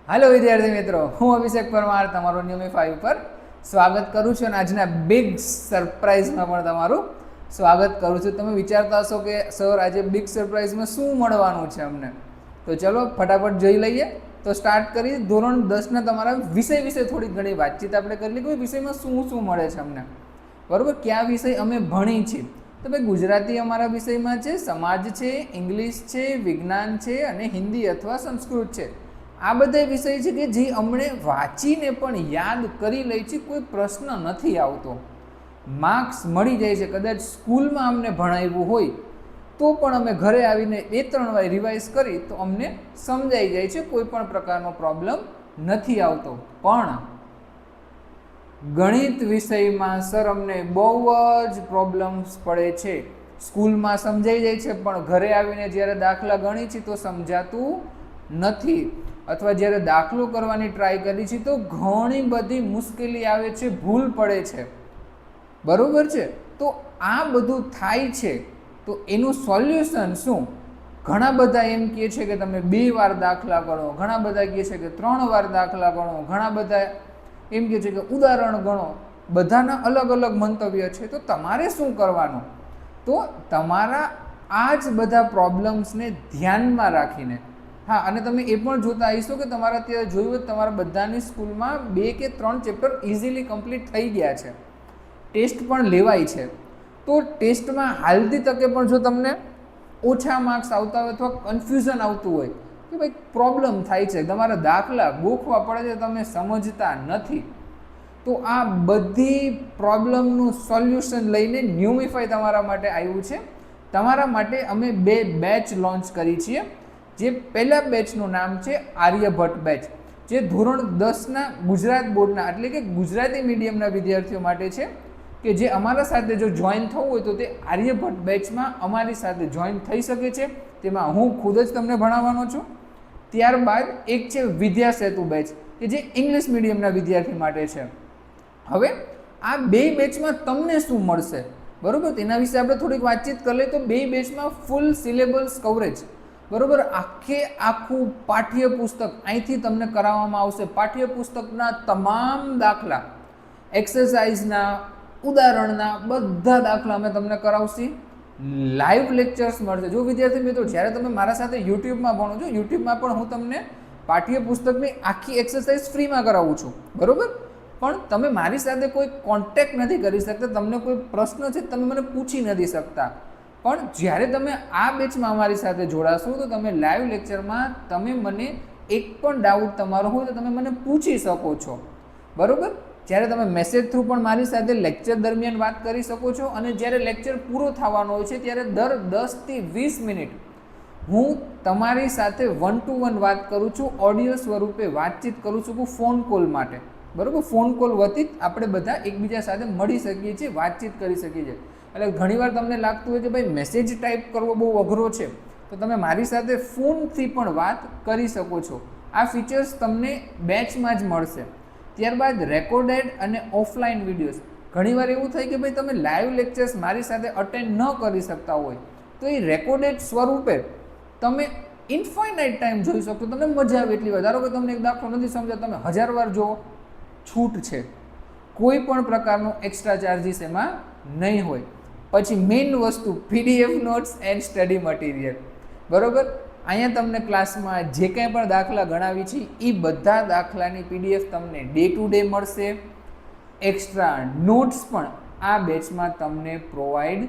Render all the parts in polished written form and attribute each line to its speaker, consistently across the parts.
Speaker 1: Hello विद्यार्थी मित्रों, हूँ अभिषेक परमार तमाરું ન્યૂમી 5 પર સ્વાગત કરું છું અને આજના બિગ સરપ્રાઈઝમાં પણ તમારું સ્વાગત કરું છું। તમે વિચારતા હશો કે સર આજે બિગ સરપ્રાઈઝમાં શું મળવાનું છે અમને, તો ચલો ફટાફટ જોઈ લઈએ। તો સ્ટાર્ટ કરી ધોરણ 10ના તમારા વિષય વિશે થોડી ઘણી વાતચીત આપણે કરી લઈએ। કોઈ વિષયમાં શું શું મળે છે અમને, બરાબર, કયા વિષય અમે ભણી છીએ। તો ભાઈ ગુજરાતી અમારા વિષયમાં છે, સમાજ છે, ઇંગ્લિશ છે, વિજ્ઞાન છે અને હિન્દી અથવા સંસ્કૃત છે। આ બધા વિષય છે કે જે અમને વાંચીને પણ યાદ કરી લે છે, કોઈ પ્રશ્ન નથી આવતો, માર્ક્સ મળી જાય છે। કદાચ સ્કૂલમાં અમને ભણાવ્યું હોય તો પણ અમે ઘરે આવીને 2-3 વાર રિવાઇઝ કરી તો અમને સમજાઈ જાય છે, કોઈ પણ પ્રકારનો પ્રોબ્લેમ નથી આવતો। પણ ગણિત વિષયમાં સર અમને બહુ જ પ્રોબ્લેમ્સ પડે છે। સ્કૂલમાં સમજાઈ જાય છે પણ ઘરે આવીને જ્યારે દાખલા ગણી છે તો સમજાતું નથી, અથવા જ્યારે દાખલો કરવાની ટ્રાય કરી છે તો ઘણી બધી મુશ્કેલી આવે છે, ભૂલ પડે છે, બરોબર છે। તો આ બધું થાય છે તો એનું સોલ્યુશન શું? ઘણા બધા એમ કહે છે કે તમે 2 વાર દાખલા ગણો, ઘણા બધા કહે છે કે 3 વાર દાખલા ગણો, ઘણા બધા એમ કહે છે કે ઉદાહરણ ગણો, બધાના અલગ અલગ મંતવ્ય છે। તો તમારે શું કરવાનું? તો તમારા આ જ બધા પ્રોબ્લેમ્સને ધ્યાનમાં રાખીને, હા, અને તમે એ પણ જોતા આવીશો કે તમારા ત્યાં જોયું તમારા બધાની સ્કૂલમાં 2 કે 3 ચેપ્ટર ઇઝીલી કમ્પ્લીટ થઈ ગયા છે, ટેસ્ટ પણ લેવાય છે। તો ટેસ્ટમાં હાલતી તકે પણ જો તમને ઓછા માર્ક્સ આવતા હોય અથવા કન્ફ્યુઝન આવતું હોય કે ભાઈ પ્રોબ્લેમ થાય છે, તમારા દાખલા ગોખવા પડે છે, તમે સમજતા નથી, તો આ બધી પ્રોબ્લેમનું સોલ્યુશન લઈને ન્યૂમીફાઈ તમારા માટે આવ્યું છે। તમારા માટે અમે 2 બેચ લોન્ચ કરી છીએ। જે પહેલા બેચનું નામ છે આર્યભટ્ટ બેચ, જે ધોરણ 10ના ગુજરાત બોર્ડના એટલે કે ગુજરાતી મીડિયમના વિદ્યાર્થીઓ માટે છે, કે જે અમારા સાથે જો જોઈન થવું હોય તો તે આર્યભટ્ટ બેચમાં અમારી સાથે જોઈન થઈ શકે છે। તેમાં હું ખુદ જ તમને ભણાવવાનો છું। ત્યારબાદ એક છે વિદ્યા સેતુ બેચ, કે જે ઇંગ્લિશ મીડિયમના વિદ્યાર્થી માટે છે। હવે આ 2 બેચમાં તમને શું મળશે, બરાબર, તેના વિશે આપણે થોડીક વાતચીત કરી લઈએ। તો 2 બેચમાં ફૂલ સિલેબસ કવરેજ, બરોબર, આખું પાઠ્યપુસ્તક અહીંથી તમને કરાવવામાં આવશે। પાઠ્યપુસ્તકના તમામ દાખલા, એક્સરસાઇઝના, ઉદાહરણના બધા દાખલા અમે તમને કરાવશી। લાઈવ લેક્ચર્સ મળશે। જો વિદ્યાર્થી મિત્રો જ્યારે તમે મારા સાથે યુટ્યુબમાં ભણો છો, યુટ્યુબમાં પણ હું તમને પાઠ્યપુસ્તકની આખી એક્સરસાઇઝ ફ્રીમાં કરાવું છું, બરોબર, પણ તમે મારી સાથે કોઈ કોન્ટેક્ટ નથી કરી શકતા, તમને કોઈ પ્રશ્ન છે તમે મને પૂછી નથી શકતા। પણ જ્યારે તમે આ બેચમાં અમારી સાથે જોડાશો તો તમે લાઈવ લેક્ચરમાં તમે મને એક પણ ડાઉટ તમારો હોય તો તમે મને પૂછી શકો છો, બરાબર। જ્યારે તમે મેસેજ થ્રુ પણ મારી સાથે લેક્ચર દરમિયાન વાત કરી શકો છો, અને જ્યારે લેક્ચર પૂરો થવાનો હોય છે ત્યારે દર 10 થી 20 મિનિટ હું તમારી સાથે 1-to-1 વાત કરું છું, ઓડિયો સ્વરૂપે વાતચીત કરું છું, ફોન કોલ માટે, બરાબર। ફોન કોલ વતી આપણે બધા એકબીજા સાથે મળી શકીએ છીએ, વાતચીત કરી શકીએ છીએ। એટલે ઘણીવાર તમને લાગતું હોય કે ભાઈ મેસેજ ટાઈપ કરવો બહુ અઘરો છે, તો તમે મારી સાથે ફોનથી પણ વાત કરી શકો છો। આ ફીચર્સ તમને બેચમાં જ મળશે। ત્યારબાદ રેકોર્ડેડ અને ઓફલાઈન વિડીયોઝ, ઘણીવાર એવું થાય કે ભાઈ તમે લાઈવ લેક્ચર્સ મારી સાથે અટેન્ડ ન કરી શકતા હોય તો એ રેકોર્ડેડ સ્વરૂપે તમે ઇન્ફાઇનાઇટ ટાઈમ જોઈ શકો, તમને મજા આવે એટલી વાર। ધારો કે તમને એક દાખલો નથી સમજાતો, તમે 1000 વાર જુઓ, છૂટ છે, કોઈ પણ પ્રકારનો એક્સ્ટ્રા ચાર્જીસ એમાં નહીં હોય। પછી મેઇન વસ્તુ PDF notes and study material, બરાબર। અહીંયા તમને ક્લાસમાં જે કંઈ પણ દાખલા ગણાવી છે એ બધા દાખલાની PDF તમને ડે ટુ ડે મળશે। એક્સ્ટ્રા નોટ્સ પણ આ બેચમાં તમને પ્રોવાઈડ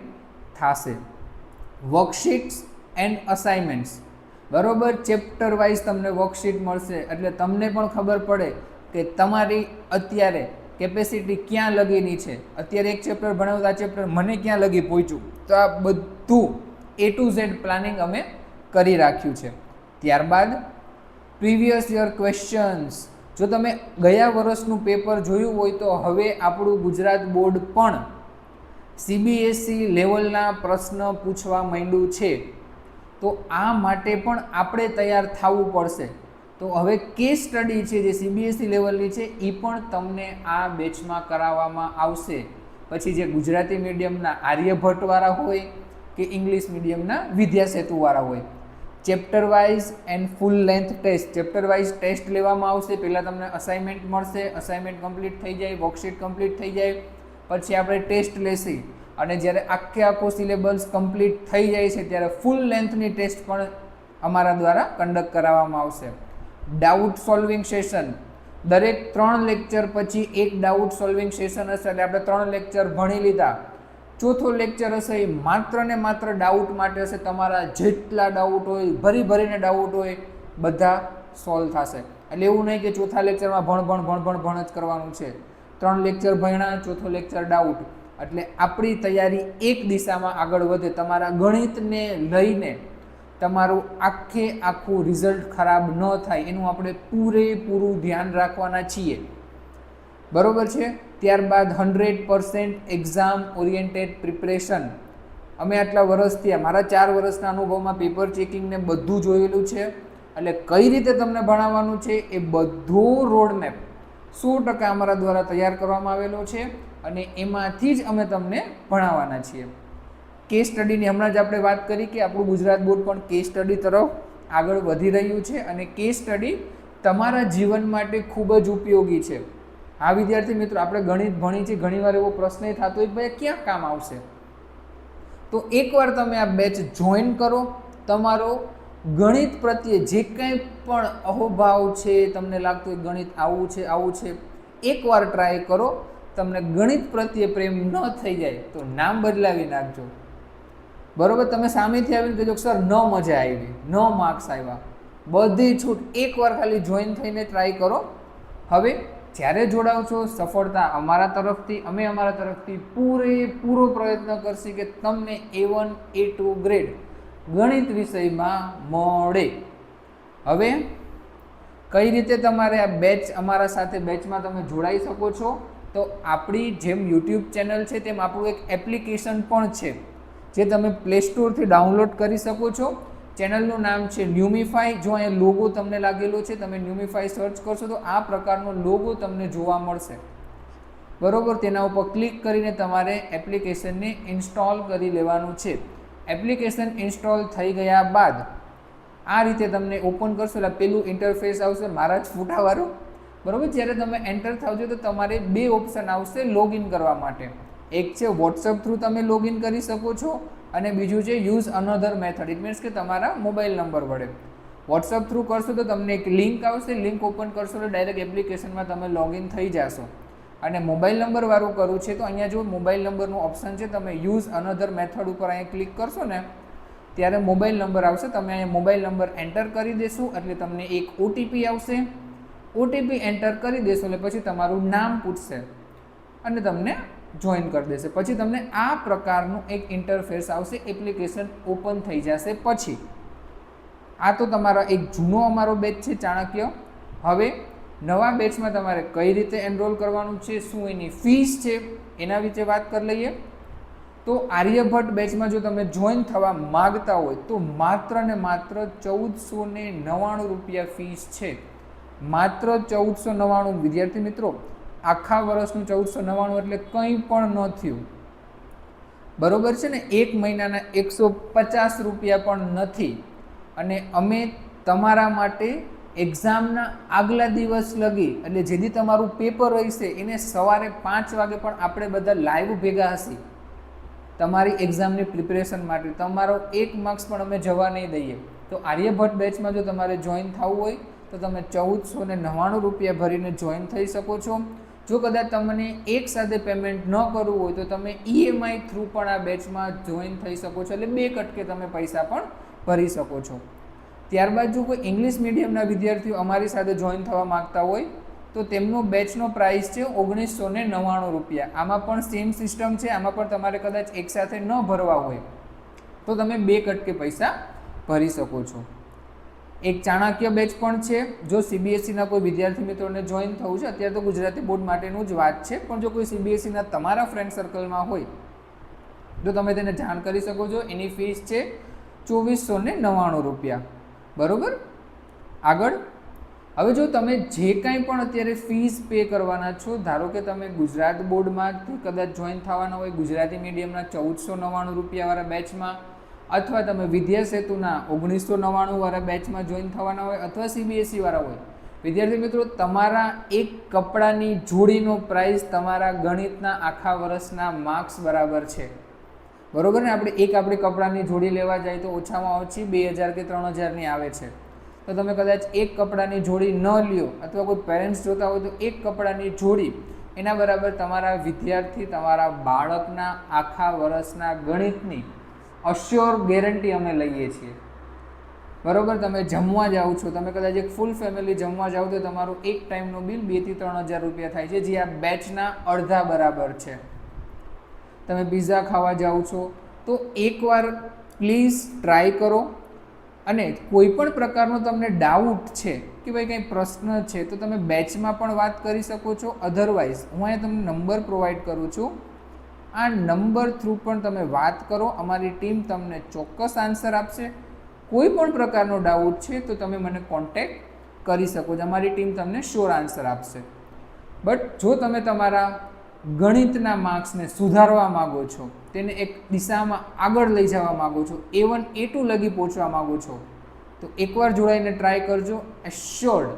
Speaker 1: થશે। વર્કશીટ્સ એન્ડ અસાઇનમેન્ટ્સ, બરાબર, ચેપ્ટર વાઇઝ તમને વર્કશીટ મળશે, એટલે તમને પણ ખબર પડે કે તમારી અત્યારે કેપેસિટી ક્યાં લગીની છે। અત્યારે એક ચેપ્ટર ભણાવતા આ ચેપ્ટર મને ક્યાં લગી પહોંચ્યું, તો આ બધું A to Z પ્લાનિંગ અમે કરી રાખ્યું છે। ત્યારબાદ પ્રીવિયસ યર ક્વેશ્ચન્સ, જો તમે ગયા વર્ષનું પેપર જોયું હોય તો હવે આપણું ગુજરાત બોર્ડ પણ CBSE લેવલના પ્રશ્ન પૂછવા માંડ્યું છે, તો આ માટે પણ આપણે તૈયાર થવું પડશે। તો હવે કેસ સ્ટડી છે જે CBSE લેવલની છે એ પણ તમને આ બેચમાં કરાવવામાં આવશે। પછી જે ગુજરાતી મીડિયમના આર્યભટ્ટવાળા હોય કે ઇંગ્લિશ મીડિયમના વિદ્યા સેતુવાળા હોય, chapter wise and full length test. Chapter wise test લેવામાં આવશે. પહેલાં તમને અસાઇનમેન્ટ મળશે, અસાઇનમેન્ટ કમ્પ્લીટ થઈ જાય, વર્કશીટ કમ્પ્લીટ થઈ જાય, પછી આપણે ટેસ્ટ લેશી અને જ્યારે આખો સિલેબસ કમ્પ્લીટ થઈ જાય છે ત્યારે ફૂલ લેન્થની ટેસ્ટ પણ અમારા દ્વારા કન્ડક્ટ કરાવવામાં આવશે. ડાઉટ સોલ્વિંગ સેશન, દરેક 3 લેક્ચર પછી એક ડાઉટ સોલ્વિંગ સેશન હશે. એટલે આપણે 3 લેક્ચર ભણી લીધા, ચોથો લેક્ચર હશે એ માત્ર ને માત્ર ડાઉટ માટે હશે. તમારા જેટલા ડાઉટ હોય, ભરીને ડાઉટ હોય, બધા સોલ્વ થશે. એટલે એવું નહીં કે ચોથા લેક્ચરમાં ભણ જ કરવાનું છે. 3 લેક્ચર ભણ્યા, ચોથો લેક્ચર ડાઉટ. એટલે આપણી તૈયારી એક દિશામાં આગળ વધે. તમારા ગણિતને લઈને તમારું આખું રિઝલ્ટ ખરાબ ન થાય એનું આપણે પૂરેપૂરું ધ્યાન રાખવાના છીએ. બરોબર છે. ત્યારબાદ 100% એક્ઝામ ઓરિએન્ટેડ પ્રિપરેશન. અમે આટલા વર્ષથી, મારા 4 વર્ષના અનુભવમાં પેપર ચેકિંગને બધું જોયેલું છે. એટલે કઈ રીતે તમને ભણાવવાનું છે એ બધો રોડમેપ 100% અમારા દ્વારા તૈયાર કરવામાં આવેલો છે અને એમાંથી જ અમે તમને ભણાવવાના છીએ. કેસ સ્ટડીની હમણાં જ આપણે વાત કરી કે આપણું ગુજરાત બોર્ડ પણ કેસ સ્ટડી તરફ આગળ વધી રહ્યું છે અને કેસ સ્ટડી તમારા જીવન માટે ખૂબ જ ઉપયોગી છે. આ વિદ્યાર્થી મિત્રો, આપણે ગણિત ભણી છે, ઘણીવાર એવો પ્રશ્ન થતો હોય કે ભાઈ ક્યાં કામ આવશે? તો એકવાર તમે આ બેચ જોઈન કરો, તમારો ગણિત પ્રત્યે જે કંઈ પણ અહોભાવ છે, તમને લાગતું હોય ગણિત આવું છે, એકવાર ટ્રાય કરો. તમને ગણિત પ્રત્યે પ્રેમ ન થઈ જાય તો નામ બદલાવી નાખજો. બરોબર? તમે સામેથી આવીને કહેજો સર ન મજા આવી, ન માર્ક્સ આવ્યા, બધી છૂટ. એકવાર ખાલી જોઈન થઈને ટ્રાય કરો. હવે જ્યારે જોડાવશો, સફળતા અમારા તરફથી પૂરેપૂરો પ્રયત્ન કરશે કે તમને A1 A2 ગ્રેડ ગણિત વિષયમાં મળે. હવે કઈ રીતે તમારે આ બેચ અમારા સાથે બેચમાં તમે જોડાઈ શકો છો? તો આપણી જેમ યુટ્યુબ ચેનલ છે તેમ આપણું એક એપ્લિકેશન પણ છે જે તમે પ્લે સ્ટોરથી ડાઉનલોડ કરી શકો છો. ચેનલનું નામ છે ન્યુમિફાઈ. જો અહીંયા લોગો તમને લાગેલો છે, તમે ન્યુમિફાઈ સર્ચ કરશો તો આ પ્રકારનો લોગો તમને જોવા મળશે. બરોબર? તેના ઉપર ક્લિક કરીને તમારે એપ્લિકેશનને ઇન્સ્ટોલ કરી લેવાનું છે. એપ્લિકેશન ઇન્સ્ટોલ થઈ ગયા બાદ આ રીતે તમને ઓપન કરશો એટલે પેલું ઇન્ટરફેસ આવશે, મારા જ ફોટાવાળું. બરોબર? જ્યારે તમે એન્ટર થાવજો તો તમારે 2 ઓપ્શન આવશે લોગિન કરવા માટે. એક છે વોટ્સઅપ થ્રુ તમે લોગિન કરી શકો છો અને બીજું છે use another method. It means કે તમારા મોબાઈલ નંબર વડે વોટ્સઅપ થ્રુ કરશો તો તમને એક લિંક આવશે. લિંક ઓપન કરશો તો ડાયરેક્ટ એપ્લિકેશનમાં તમે લોગિન થઈ જશો. અને મોબાઈલ નંબર વાળું કરવું છે તો અહીંયા જો મોબાઈલ નંબરનું ઓપ્શન છે, તમે યુઝ અનધર મેથડ ઉપર અહીંયા ક્લિક કરશો ને ત્યારે મોબાઈલ નંબર આવશે. તમે અહીંયા મોબાઈલ નંબર એન્ટર કરી દેશો એટલે તમને એક ઓટીપી આવશે. ઓટીપી એન્ટર કરી દેશો એટલે પછી તમારું નામ પૂછશે અને તમને જોઈન કરી દેશે. પછી તમને આ પ્રકારનું એક ઇન્ટરફેસ આવશે, એપ્લિકેશન ઓપન થઈ જશે. પછી આ તો તમારા એક જૂનો અમારો બેચ છે ચાણક્ય. હવે નવા બેચમાં તમારે કઈ રીતે એનરોલ કરવાનું છે, શું એની ફીસ છે, એના વિશે વાત કરી લઈએ. તો આર્યભટ્ટ બેચમાં જો તમે જોઈન થવા માગતા હોય તો માત્ર ને માત્ર 1499 રૂપિયા ફીસ છે. માત્ર 1499. વિદ્યાર્થી મિત્રો, આખા વર્ષનું 1499 એટલે કંઈ પણ ન થયું. બરોબર છે ને? એક મહિનાના 150 રૂપિયા પણ નથી. અને અમે તમારા માટે એક્ઝામના આગલા દિવસ લગી, એટલે જેથી તમારું પેપર રહેશે એને સવારે 5 વાગે પણ આપણે બધા લાઈવ ભેગા હશે તમારી એક્ઝામની પ્રિપેરેશન માટે. તમારો 1 માર્ક્સ પણ અમે જવા નહીં દઈએ. તો આર્યભટ્ટ બેચમાં જો તમારે જોઈન થવું હોય તો તમે 1499 રૂપિયા ભરીને જોઈન થઈ શકો છો. જો કદાચ તમને એક સાથે પેમેન્ટ ન કરવું હોય તો તમે EMI થ્રુ પણ આ બેચમાં જોઈન થઈ શકો છો. એટલે 2 કટકે તમે પૈસા પણ ભરી શકો છો. ત્યારબાદ જો કોઈ ઇંગ્લિશ મીડિયમના વિદ્યાર્થીઓ અમારી સાથે જોઈન થવા માગતા હોય તો તેમનો બેચનો પ્રાઇસ છે 1999 રૂપિયા. આમાં પણ સેમ સિસ્ટમ છે. આમાં પણ તમારે કદાચ એકસાથે ન ભરવા હોય તો તમે 2 કટકે પૈસા ભરી શકો છો. એક ચાણક્ય બેચ પણ છે. જો CBSEના કોઈ વિદ્યાર્થી મિત્રોને જોઈન થવું છે, અત્યારે તો ગુજરાતી બોર્ડ માટેનું જ વાત છે, પણ જો કોઈ CBSEના તમારા ફ્રેન્ડ સર્કલમાં હોય તો તમે તેને જાણ કરી શકો છો. એની ફીસ છે 2499 રૂપિયા. બરોબર? આગળ હવે જો તમે જે કાંઈ પણ અત્યારે ફીસ પે કરવાના છો, ધારો કે તમે ગુજરાત બોર્ડમાંથી કદાચ જોઈન થવાના હોય ગુજરાતી મીડિયમના 1499 રૂપિયાવાળા બેચમાં, અથવા તમે વિદ્યા સેતુના 1999 વાળા બેચમાં જોઈન થવાના હોય અથવા સીબીએસઈ વાળા હોય, વિદ્યાર્થી મિત્રો તમારા એક કપડાની જોડીનો પ્રાઇસ તમારા ગણિતના આખા વર્ષના માર્ક્સ બરાબર છે, બરોબર ને? આપણી કપડાની જોડી લેવા જાય તો ઓછામાં ઓછી 2000 કે 3000ની આવે છે. તો તમે કદાચ એક કપડાની જોડી ન લ્યો અથવા કોઈ પેરેન્ટ્સ જોતા હોય તો એક કપડાની જોડી એના બરાબર તમારા વિદ્યાર્થી, તમારા બાળકના આખા વર્ષના ગણિતની અશ્યોર ગેરંટી અમે લઈએ છીએ, બરોબર? તમે જમવા જાઓ છો, તમે કદાચ એક ફૂલ ફેમિલી જમવા જાઓ તો તમારું એક ટાઈમનું બિલ 2 થી 3000 રૂપિયા થાય છે, જે આ બેચના અડધા બરાબર છે. તમે પિઝા ખાવા જાઓ છો તો એકવાર પ્લીઝ ટ્રાય કરો, અને કોઈ પણ પ્રકારનો તમને ડાઉટ છે કે ભાઈ કંઈ પ્રશ્ન છે તો તમે બેચમાં પણ વાત કરી શકો છો. અધરવાઇઝ હું અહીંયા તમને નંબર પ્રોવાઈડ કરું છું, આ નંબર થ્રુ પણ તમે વાત કરો, અમારી ટીમ તમને ચોક્કસ આન્સર આપશે. કોઈ પણ પ્રકારનો ડાઉટ છે તો તમે મને કોન્ટેક્ટ કરી શકો છો, અમારી ટીમ તમને શ્યોર આન્સર આપશે. બટ જો તમે તમારા ગણિતના માર્ક્સને સુધારવા માગો છો, તેને એક દિશામાં આગળ લઈ જવા માગો છો, A1 A2 લગી પહોંચવા માગો છો, તો એકવાર જોડાઈને ટ્રાય કરજો. એશ્યોર્ડ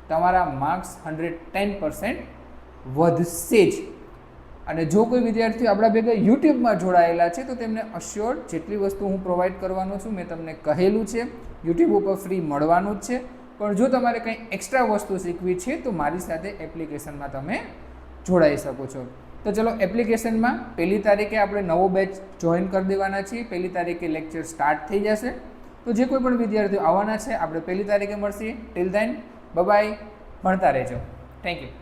Speaker 1: તમારા માર્ક્સ 110% વધશે જ. અને જો કોઈ વિદ્યાર્થીઓ આપણા ભેગા યુટ્યુબમાં જોડાયેલા છે તો તેમને અશ્યોર્ડ જેટલી વસ્તુ હું પ્રોવાઈડ કરવાનો છું મેં તમને કહેલું છે, યુટ્યુબ ઉપર ફ્રી મળવાનું જ છે. પણ જો તમારે કંઈ એક્સ્ટ્રા વસ્તુ શીખવી છે તો મારી સાથે એપ્લિકેશનમાં તમે જોડાઈ શકો છો. તો ચલો એપ્લિકેશનમાં 1લી તારીખે આપણે નવો બેચ જોઈન કરી દેવાના છીએ. 1લી તારીખે લેક્ચર સ્ટાર્ટ થઈ જશે. તો જે કોઈ પણ વિદ્યાર્થીઓ આવવાના છે આપણે 1લી તારીખે મળશે. ટિલ ધેન બાય બાય, ભણતા રહેજો. Thank you.